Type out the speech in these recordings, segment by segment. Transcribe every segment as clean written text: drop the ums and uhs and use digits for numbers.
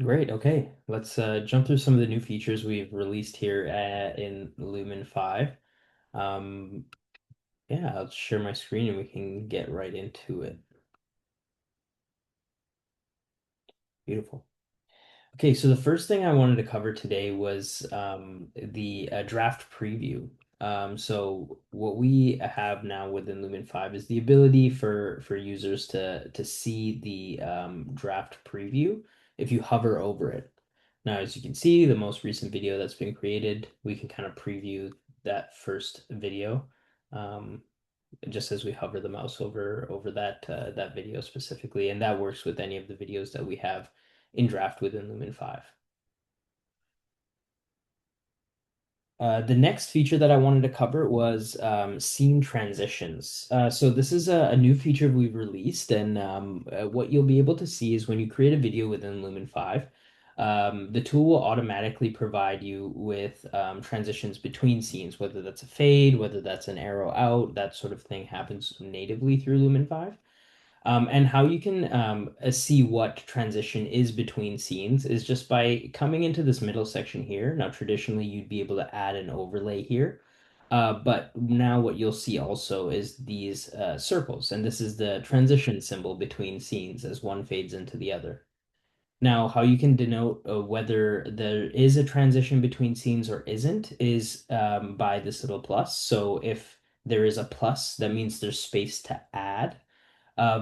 Great. Okay. Let's jump through some of the new features we've released here in Lumen 5. Um, yeah, I'll share my screen and we can get right into it. Beautiful. Okay, so the first thing I wanted to cover today was the draft preview. So what we have now within Lumen 5 is the ability for users to see the draft preview if you hover over it. Now, as you can see, the most recent video that's been created, we can kind of preview that first video um, just as we hover the mouse over that video specifically, and that works with any of the videos that we have in draft within Lumen 5. The next feature that I wanted to cover was scene transitions. So this is a new feature we've released, and what you'll be able to see is when you create a video within Lumen 5, the tool will automatically provide you with transitions between scenes, whether that's a fade, whether that's an arrow out, that sort of thing happens natively through Lumen 5. And how you can see what transition is between scenes is just by coming into this middle section here. Now, traditionally, you'd be able to add an overlay here. But now what you'll see also is these circles, and this is the transition symbol between scenes as one fades into the other. Now, how you can denote whether there is a transition between scenes or isn't is by this little plus. So if there is a plus, that means there's space to add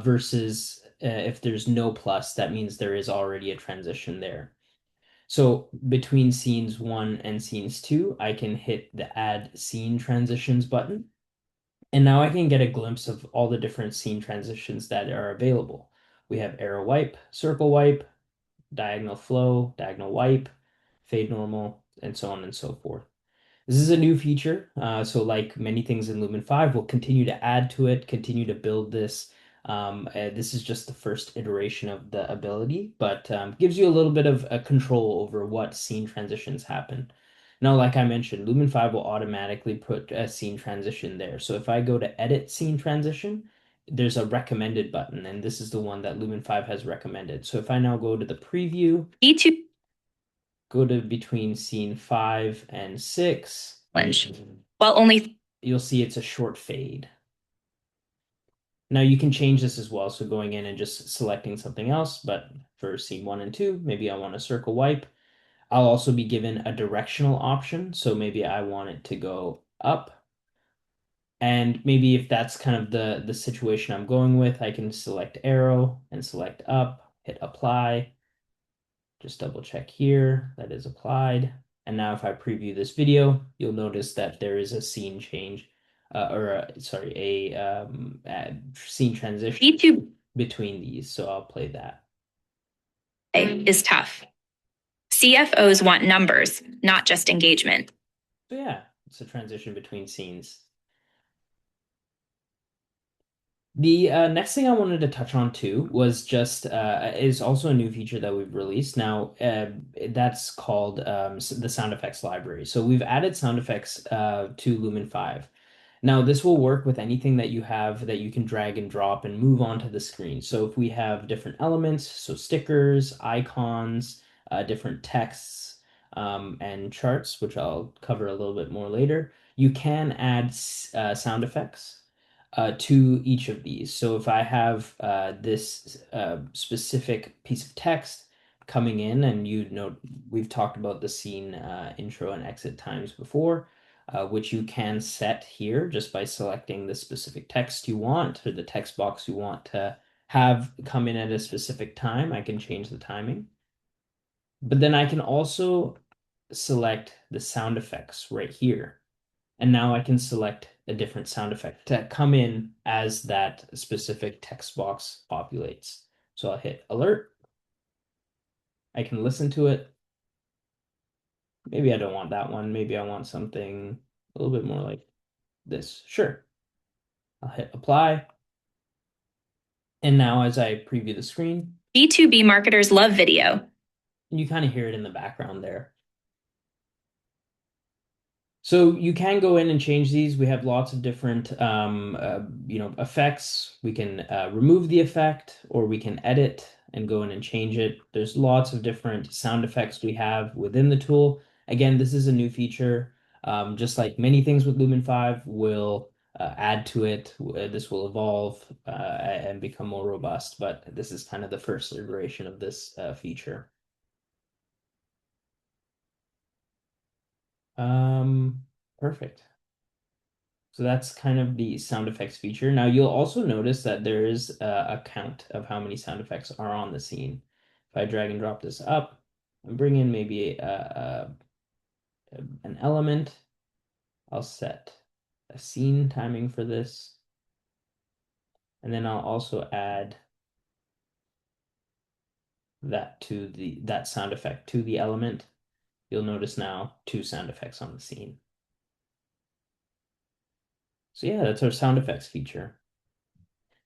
versus if there's no plus, that means there is already a transition there. So between scenes one and scenes two, I can hit the add scene transitions button. And now I can get a glimpse of all the different scene transitions that are available. We have arrow wipe, circle wipe, diagonal flow, diagonal wipe, fade normal, and so on and so forth. This is a new feature, so like many things in Lumen 5, we'll continue to add to it, continue to build this. This is just the first iteration of the ability, but gives you a little bit of a control over what scene transitions happen. Now, like I mentioned, Lumen 5 will automatically put a scene transition there. So if I go to edit scene transition, there's a recommended button, and this is the one that Lumen 5 has recommended. So if I now go to the preview, go to between scene 5 and 6. While only you'll see it's a short fade. Now you can change this as well. So going in and just selecting something else, but for scene 1 and 2, maybe I want a circle wipe. I'll also be given a directional option. So maybe I want it to go up. And maybe if that's kind of the situation I'm going with, I can select arrow and select up, hit apply. Just double check here, that is applied. And now if I preview this video, you'll notice that there is a scene change, sorry, a scene transition between these. So I'll play that. Is tough. CFOs want numbers, not just engagement. So yeah, it's a transition between scenes. The next thing I wanted to touch on too was just is also a new feature that we've released now. That's called the sound effects library. So we've added sound effects to Lumen 5. Now this will work with anything that you have that you can drag and drop and move onto the screen. So if we have different elements, so stickers, icons, different texts, and charts, which I'll cover a little bit more later, you can add sound effects to each of these. So if I have this specific piece of text coming in, and you know we've talked about the scene intro and exit times before, which you can set here just by selecting the specific text you want or the text box you want to have come in at a specific time. I can change the timing. But then I can also select the sound effects right here. And now I can select a different sound effect to come in as that specific text box populates. So I'll hit alert. I can listen to it. Maybe I don't want that one. Maybe I want something a little bit more like this. Sure. I'll hit apply. And now as I preview the screen, B2B marketers love video. you kind of hear it in the background there. So you can go in and change these. We have lots of different, effects. We can remove the effect, or we can edit and go in and change it. There's lots of different sound effects we have within the tool. Again, this is a new feature. Just like many things with Lumen 5, we'll add to it. This will evolve and become more robust, but this is kind of the first iteration of this feature. Perfect. So that's kind of the sound effects feature. Now you'll also notice that there is a count of how many sound effects are on the scene. If I drag and drop this up and bring in maybe an element, I'll set a scene timing for this. And then I'll also add that sound effect to the element. You'll notice now 2 sound effects on the scene. So yeah, that's our sound effects feature.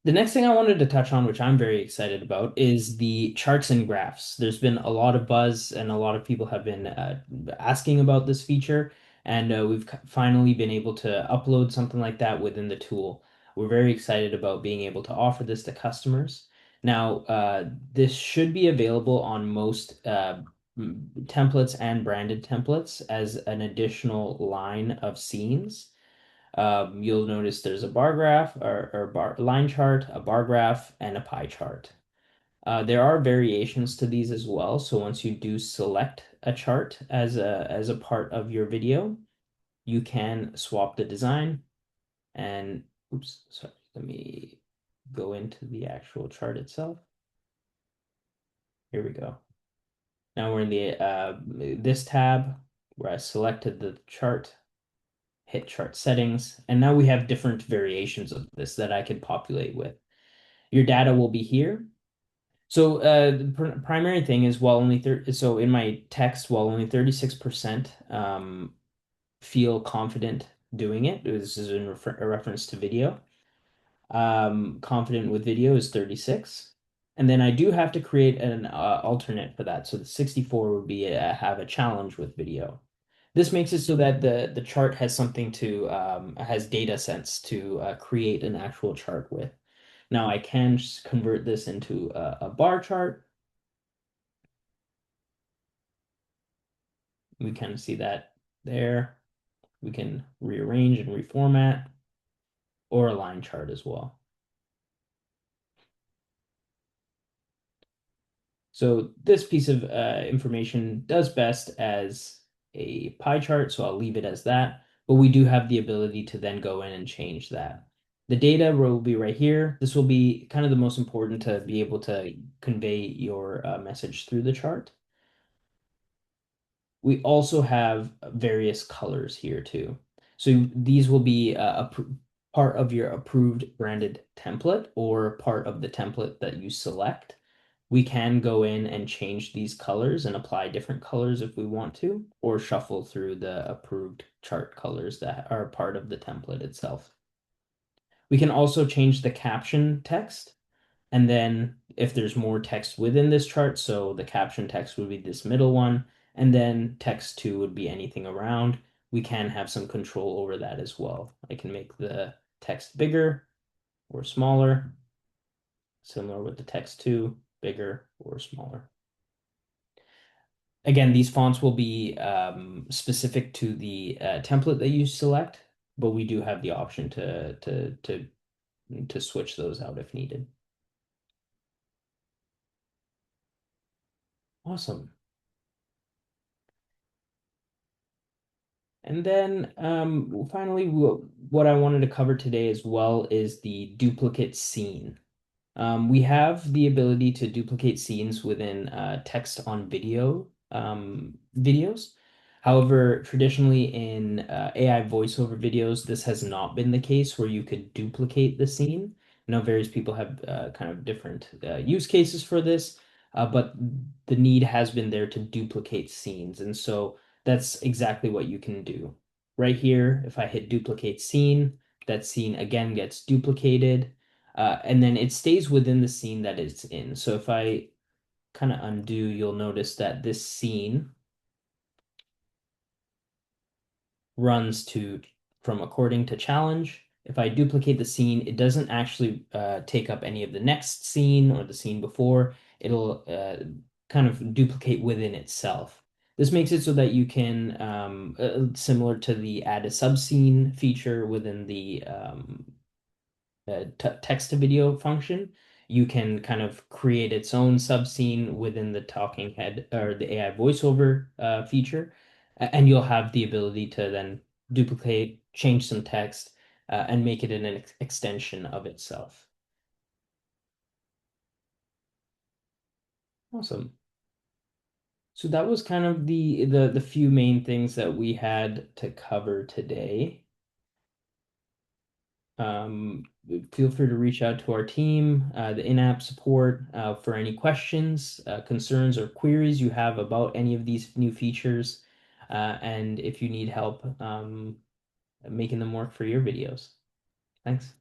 The next thing I wanted to touch on, which I'm very excited about, is the charts and graphs. There's been a lot of buzz, and a lot of people have been asking about this feature, and we've finally been able to upload something like that within the tool. We're very excited about being able to offer this to customers. Now, this should be available on most templates and branded templates as an additional line of scenes. You'll notice there's a bar graph or bar line chart, a bar graph, and a pie chart. There are variations to these as well. So once you do select a chart as a part of your video, you can swap the design and oops, sorry, let me go into the actual chart itself. Here we go. Now we're in the this tab where I selected the chart, hit chart settings, and now we have different variations of this that I could populate with. Your data will be here. So the primary thing is while only 30, so in my text, while only 36% feel confident doing it, this is in a reference to video. Confident with video is 36. And then I do have to create an alternate for that. So the 64 would be have a challenge with video. This makes it so that the chart has something to has data sets to create an actual chart with. Now I can just convert this into a bar chart. We kind of see that there. We can rearrange and reformat or a line chart as well. So this piece of information does best as a pie chart, so I'll leave it as that. But we do have the ability to then go in and change that. The data will be right here. This will be kind of the most important to be able to convey your message through the chart. We also have various colors here too. So these will be a part of your approved branded template or part of the template that you select. We can go in and change these colors and apply different colors if we want to, or shuffle through the approved chart colors that are part of the template itself. We can also change the caption text. And then if there's more text within this chart, so the caption text would be this middle one, and then text 2 would be anything around. We can have some control over that as well. I can make the text bigger or smaller, similar with the text 2, bigger or smaller. Again, these fonts will be specific to the template that you select, but we do have the option to switch those out if needed. Awesome. And then finally, what I wanted to cover today as well is the duplicate scene. We have the ability to duplicate scenes within text on video videos. However, traditionally in AI voiceover videos, this has not been the case where you could duplicate the scene. I know various people have kind of different use cases for this, but the need has been there to duplicate scenes. And so that's exactly what you can do. Right here, if I hit duplicate scene, that scene again gets duplicated. And then it stays within the scene that it's in. So if I kind of undo, you'll notice that this scene runs to from according to challenge. If I duplicate the scene, it doesn't actually take up any of the next scene or the scene before. it'll kind of duplicate within itself. This makes it so that you can, similar to the add a subscene feature within the text to video function, you can kind of create its own subscene within the talking head or the AI voiceover feature, and you'll have the ability to then duplicate, change some text, and make it an extension of itself. Awesome. So that was kind of the few main things that we had to cover today. Um, Feel free to reach out to our team, the in-app support, for any questions, concerns, or queries you have about any of these new features, and if you need help making them work for your videos. Thanks.